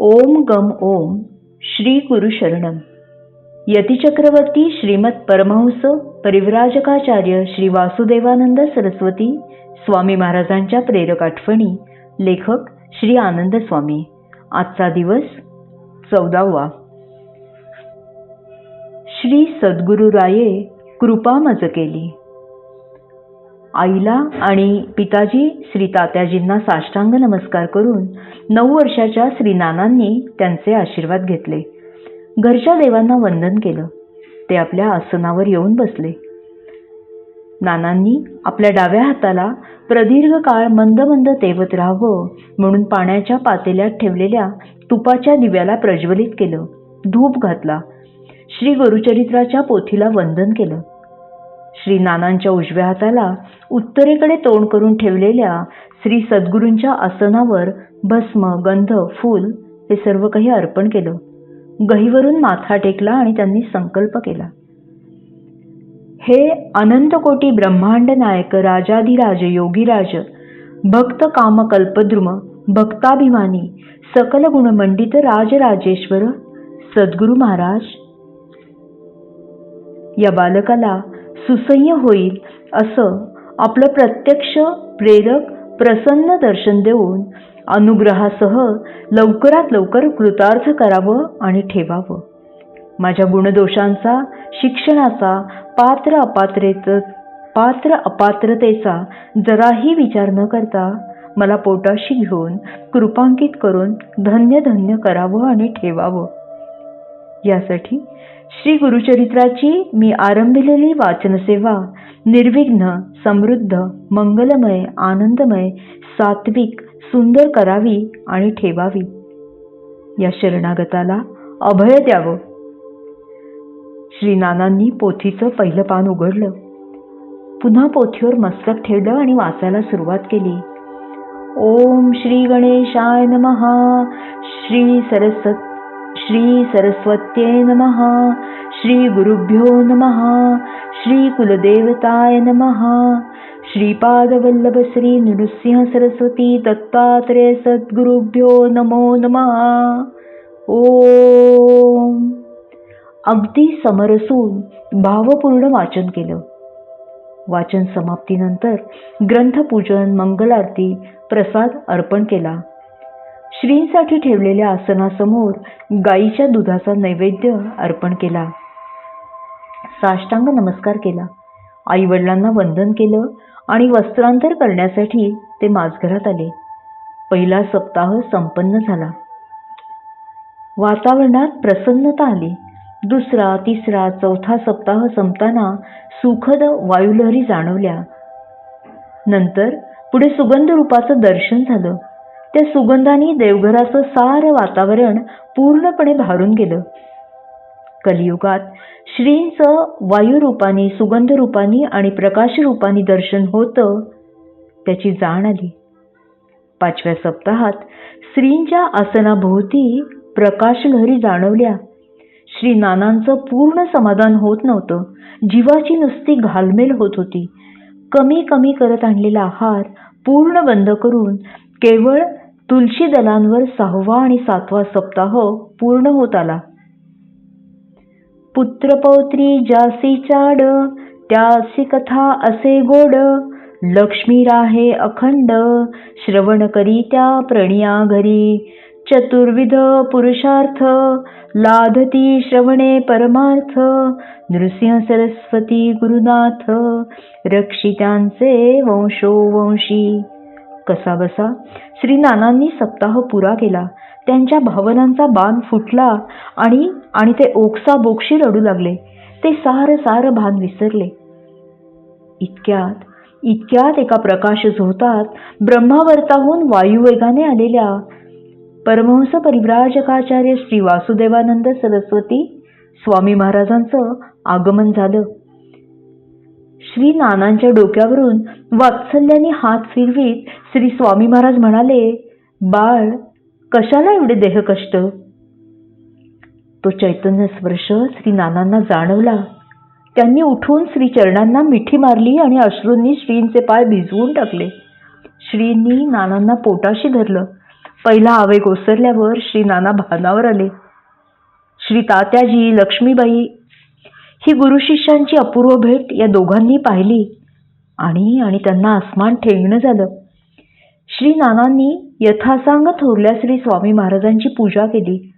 ओम गम ओम श्री गुरु शरणम. यतिचक्रवर्ती श्रीमद परमहंस परिव्राजकाचार्य श्री वासुदेवानंद सरस्वती स्वामी महाराजांच्या प्रेरक आठवणी. लेखक श्री आनंद स्वामी. आजचा दिवस 14वा. श्री सद्गुरुराये कृपा मज केली. आईला आणि पिताजी श्री तात्याजींना साष्टांग नमस्कार करून 9 वर्षाच्या श्री नानांनी त्यांचे आशीर्वाद घेतले. घरच्या देवांना वंदन केलं. ते आपल्या आसनावर येऊन बसले. नानांनी आपल्या डाव्या हाताला प्रदीर्घ काळ मंद मंद तेवत राहावं म्हणून पाण्याच्या पातेल्यात ठेवलेल्या तुपाच्या दिव्याला प्रज्वलित केलं. धूप घातला. श्री गुरुचरित्राच्या पोथीला वंदन केलं. श्री नानांच्या उजव्या हाताला उत्तरेकडे तोंड करून ठेवलेल्या श्री सद्गुरूंच्या आसनावर भस्म, गंध, फूल हे सर्व काही अर्पण केलं. गहीवरून माथा टेकला आणि त्यांनी संकल्प केला. हे अनंत कोटी ब्रह्मांड नायक राजाधिराज योगीराज भक्त काम कल्पद्रुम भक्ताभिमानी सकल गुणमंडित राजराजेश्वर सद्गुरू महाराज, या बालकाला सुसह्य होईल असं आपलं प्रत्यक्ष प्रेरक प्रसन्न दर्शन देऊन अनुग्रहासह लवकरात लवकर कृतार्थ करावं आणि ठेवावं. माझ्या गुणदोषांचा, शिक्षणाचा, पात्र अपात्रतेचा जराही विचार न करता मला पोटाशी घेऊन कृपांकित करून धन्य धन्य करावं आणि ठेवावं. यासाठी श्री गुरुचरित्राची मी आरंभिलेली वाचनसेवा निर्विघ्न, समृद्ध, मंगलमय, आनंदमय, सात्विक, सुंदर करावी आणि ठेवावी. या शरणागताला अभय द्यावं. श्री नानांनी पोथीचं पहिलं पान उघडलं. पुन्हा पोथीवर मस्तक ठेवलं आणि वाचायला सुरुवात केली. ओम श्री गणेशाय नमः. श्री सरस्वत्ये नमः. श्री गुरुभ्यो नमः. श्री कुलदेवताय नमः. श्रीपादवल्लभ श्री नृसिंह सरस्वती दत्तात्रेय सद्गुरुभ्यो नमो नमः. ओम. अगदी समरसून भावपूर्ण वाचन केलं. वाचन समाप्तीनंतर ग्रंथपूजन, मंगलारती, प्रसाद अर्पण केला. श्रींसाठी ठेवलेल्या आसनासमोर गाईच्या दुधाचा नैवेद्य अर्पण केला. साष्टांग नमस्कार केला. आई वडिलांना वंदन केलं आणि वस्त्रांतर करण्यासाठी ते माझघरात आले. पहिला सप्ताह संपन्न झाला. वातावरणात प्रसन्नता आली. दुसरा, तिसरा, चौथा सप्ताह संपताना सुखद वायुलहरी जाणवल्या. नंतर पुढे सुगंध रूपाचं दर्शन झालं. त्या सुगंधाने देवघराचं सारं वातावरण पूर्णपणे भारून गेलं. कलियुगात श्रींचं वायुरूपाने, सुगंध रूपाने आणि प्रकाश रूपाने दर्शन होतं त्याची जाण आली. 5व्या सप्ताहात श्रींच्या आसनाभोवती प्रकाशलहरी जाणवल्या. श्री नानांचं पूर्ण समाधान होत नव्हतं. जीवाची नुसती घालमेल होत होती. कमी कमी करत आणलेला आहार पूर्ण बंद करून केवळ तुलसी दलांवर 6वा आणि 7वा सप्ताह पूर्ण होत आला. पुत्रपौत्री जासी चाड त्यासी कथा असे गोड लक्ष्मी राहे अखंड श्रवण करी त्या प्रणिया घरी चतुर्विध पुरुषार्थ लाधती श्रवणे परमार्थ नृसिंह सरस्वती गुरुनाथ रक्षित्यांचे वंशोवंशी. कसा बसा श्री नानांनी सप्ताह पुरा केला. त्यांच्या भावनांचा बाण फुटला आणि ते ओक्साबोक्षी रडू लागले. ते सारं भान विसरले. इतक्यात एका प्रकाश झोतात ब्रह्मावर्ताहून वायुवेगाने आलेल्या परमहंस परिव्राजकाचार्य श्री वासुदेवानंद सरस्वती स्वामी महाराजांचं आगमन झालं. श्री नानांच्या डोक्यावरून वात्सल्याने हात फिरवीत श्री स्वामी महाराज म्हणाले, बाळ, कशाला एवढे देहकष्ट? तो चैतन्य स्पर्श श्री नानांना जाणवला. त्यांनी उठून श्री चरणांना मिठी मारली आणि अश्रूंनी श्रींचे पाय भिजवून टाकले. श्रींनी नानांना पोटाशी धरलं. पहिला आवेग ओसरल्यावर श्री नाना भानावर आले. श्री तात्याजी, लक्ष्मीबाई ही गुरु शिष्यांची अपूर्व भेट या दोघांनी पाहिली आणि त्यांना आसमान ठेंगणं झालं. श्री नानांनी यथासांग थोरल्या श्री स्वामी महाराजांची पूजा केली.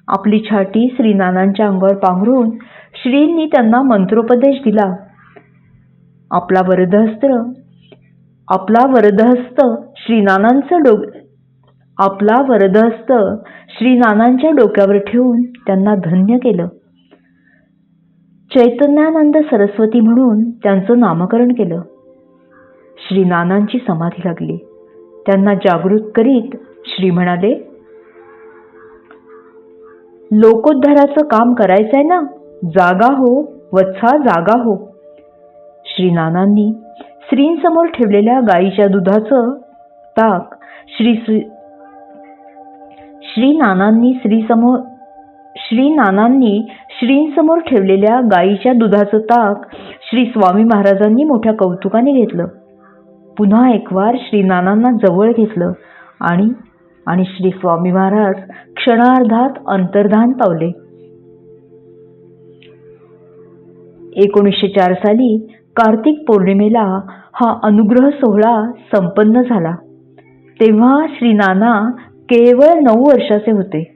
आपली छाटी श्री नानांच्या अंगावर पांघरून श्रींनी त्यांना मंत्रोपदेश दिला. आपला वरदहस्त श्री नानांच्या डोक्यावर ठेवून त्यांना धन्य केलं. चैतन्यानंद सरस्वती म्हणून त्यांचं नामकरण केलं. श्री नानांची समाधी लागली. त्यांना जागृत करीत श्री म्हणाले, लोकोद्धाराचं काम करायचंय ना, जागा हो वत्सा, जागा हो. श्री नानांनी श्रींसमोर ठेवलेल्या गाईच्या दुधाचं ताक श्रींसमोर ठेवलेल्या गाईच्या दुधाचं ताक श्री स्वामी महाराजांनी मोठ्या कौतुकाने घेतलं. पुन्हा एक वार श्री नानांना जवळ घेतलं आणि श्री स्वामी महाराज क्षणार्धात अंतर्धान पावले. 1904 साली कार्तिक पौर्णिमेला हा अनुग्रह सोहळा संपन्न झाला. तेव्हा श्री नाना केवळ 9 वर्षाचे होते.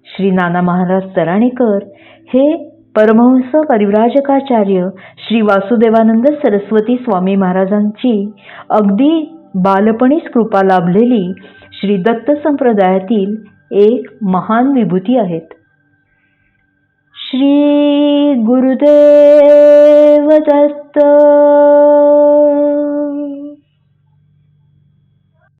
श्री नाना महाराज तराणेकर हे परमहंस परिव्राजकाचार्य श्री वासुदेवानंद सरस्वती स्वामी महाराजांची अगदी बालपणीच कृपा लाभलेली श्री दत्त संप्रदायातील एक महान विभूती आहेत. श्री गुरुदेव दत्त.